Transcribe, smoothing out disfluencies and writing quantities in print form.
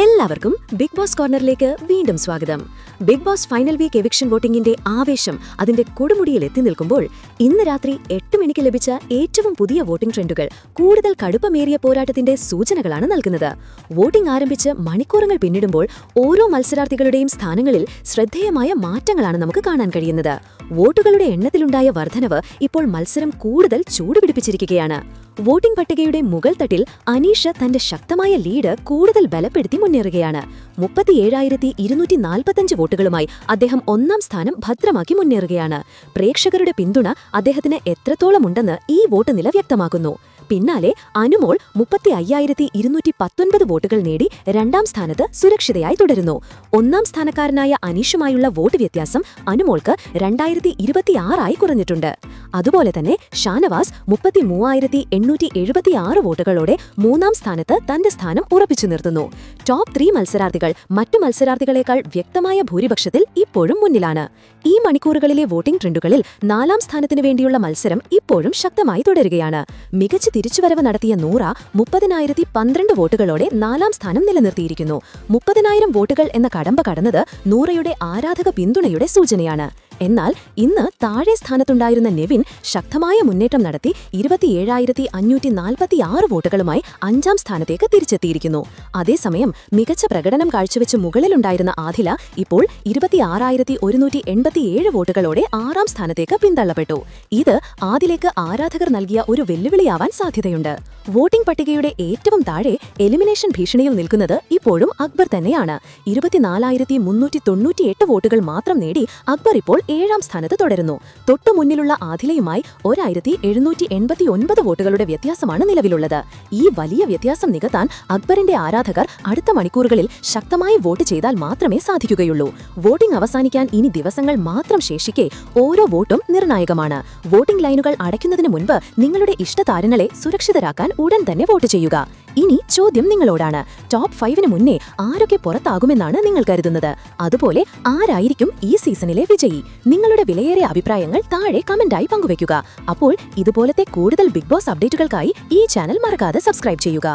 എല്ലാവർക്കും big boss കോർണറിലേക്ക് വീണ്ടും സ്വാഗതം. Bigg Boss final week eviction വോട്ടിംഗിന്റെ ആവേശം അതിന്റെ കൊടുമുടിയിൽ എത്തി നിൽക്കുമ്പോൾ ഇന്ന് രാത്രി 8 മണിക്ക് ലഭിച്ച ഏറ്റവും പുതിയ വോട്ടിംഗ് ട്രെൻഡുകൾ കൂടുതൽ കടുപ്പമേറിയ പോരാട്ടത്തിന്റെ സൂചനകളാണ് നൽകുന്നത്. വോട്ടിംഗ് ആരംഭിച്ച് മണിക്കൂറുകൾ പിന്നിടുമ്പോൾ ഓരോ മത്സരാർത്ഥികളുടെയും സ്ഥാനങ്ങളിൽ ശ്രദ്ധേയമായ മാറ്റങ്ങളാണ് നമുക്ക് കാണാൻ കഴിയുന്നത്. വോട്ടുകളുടെ എണ്ണത്തിലുണ്ടായ വർധനവ് ഇപ്പോൾ മത്സരം കൂടുതൽ ചൂടുപിടിപ്പിച്ചിരിക്കുകയാണ്. വോട്ടിംഗ് പട്ടികയുടെ മുകൾ തട്ടിൽ അനീഷ തന്റെ ശക്തമായ ലീഡ് കൂടുതൽ ബലപ്പെടുത്തി മുന്നേറുകയാണ്. 37,245 വോട്ടുകളുമായി അദ്ദേഹം ഒന്നാം സ്ഥാനം ഭദ്രമാക്കി മുന്നേറുകയാണ്. പ്രേക്ഷകരുടെ പിന്തുണ അദ്ദേഹത്തിന് എത്രത്തോളമുണ്ടെന്ന് ഈ വോട്ട് നില വ്യക്തമാക്കുന്നു. പിന്നാലെ അനുമോൾ 35,219 വോട്ടുകൾ നേടി രണ്ടാം സ്ഥാനത്ത് സുരക്ഷിതയായി തുടരുന്നു. ഒന്നാം സ്ഥാനക്കാരനായ അനീഷുമായുള്ള വോട്ട് വ്യത്യാസം അനുമോൾക്ക് 2026 കുറഞ്ഞിട്ടുണ്ട്. അതുപോലെ തന്നെ ഷാനവാസ് 33,876 വോട്ടുകളോടെ മൂന്നാം സ്ഥാനത്ത് തന്റെ സ്ഥാനം ഉറപ്പിച്ചു നിർത്തുന്നു. ടോപ്പ് 3 മത്സരാർത്ഥികൾ മറ്റു മത്സരാർത്ഥികളെക്കാൾ വ്യക്തമായ ഭൂരിപക്ഷത്തിൽ ഇപ്പോഴും മുന്നിലാണ്. ഈ മണിക്കൂറുകളിലെ വോട്ടിംഗ് ട്രെൻഡുകളിൽ 4ാം സ്ഥാനത്തിനു വേണ്ടിയുള്ള മത്സരം ഇപ്പോഴും ശക്തമായി തുടരുകയാണ്. മികച്ച തിരിച്ചുവരവ് നടത്തിയ നൂറ 30,012 വോട്ടുകളോടെ 4ാം സ്ഥാനം നിലനിർത്തിയിരിക്കുന്നു. 30,000 വോട്ടുകൾ എന്ന കടമ്പ കടന്നത് നൂറയുടെ ആരാധക പിന്തുണയുടെ സൂചനയാണ്. എന്നാൽ ഇന്ന് താഴെ സ്ഥാനത്തുണ്ടായിരുന്ന നെവിൻ ശക്തമായ മുന്നേറ്റം നടത്തി 27,546 വോട്ടുകളുമായി 5ാം സ്ഥാനത്തേക്ക് തിരിച്ചെത്തിയിരിക്കുന്നു. അതേസമയം മികച്ച പ്രകടനം കാഴ്ചവെച്ച് മുകളിലുണ്ടായിരുന്ന ആദില ഇപ്പോൾ 26,187 വോട്ടുകളോടെ 6ാം സ്ഥാനത്തേക്ക് പിന്തള്ളപ്പെട്ടു. ഇത് ആദിലേക്ക് ആരാധകർ നൽകിയ ഒരു വെല്ലുവിളിയാവാൻ സാധ്യതയുണ്ട്. വോട്ടിംഗ് പട്ടികയുടെ ഏറ്റവും താഴെ എലിമിനേഷൻ ഭീഷണിയിൽ നിൽക്കുന്നത് ഇപ്പോഴും അക്ബർ തന്നെയാണ്. 24,398 വോട്ടുകൾ മാത്രം നേടി അക്ബർ ഇപ്പോൾ 7ാം സ്ഥാനത്ത് തുടരുന്നു. തൊട്ടു മുന്നിലുള്ള ആദിലയുമായി 1,789 വോട്ടുകളുടെ വ്യത്യാസമാണ് നിലവിലുള്ളത്. ഈ വലിയ വ്യത്യാസം നികത്താൻ അക്ബറിന്റെ ആരാധകർ അടുത്ത മണിക്കൂറുകളിൽ ശക്തമായി വോട്ട് ചെയ്താൽ മാത്രമേ സാധിക്കുകയുള്ളൂ. വോട്ടിംഗ് അവസാനിക്കാൻ ഇനി ദിവസങ്ങൾ മാത്രം ശേഷിക്കെ ഓരോ വോട്ടും നിർണായകമാണ്. വോട്ടിംഗ് ലൈനുകൾ അടയ്ക്കുന്നതിന് മുൻപ് നിങ്ങളുടെ ഇഷ്ടതാരങ്ങളെ സുരക്ഷിതരാക്കാൻ ഉടൻ തന്നെ വോട്ട് ചെയ്യുക. ഇനി ചോദ്യം നിങ്ങളോടാണ്. ടോപ്പ് 5 മുന്നേ ആരൊക്കെ പുറത്താകുമെന്നാണ് നിങ്ങൾ കരുതുന്നത്? അതുപോലെ ആരായിരിക്കും ഈ സീസണിലെ വിജയി? നിങ്ങളുടെ വിലയേറിയ അഭിപ്രായങ്ങൾ താഴെ കമന്റായി പങ്കുവയ്ക്കുക. അപ്പോൾ ഇതുപോലത്തെ കൂടുതൽ ബിഗ് ബോസ് അപ്ഡേറ്റുകൾക്കായി ഈ ചാനൽ മറക്കാതെ സബ്സ്ക്രൈബ് ചെയ്യുക.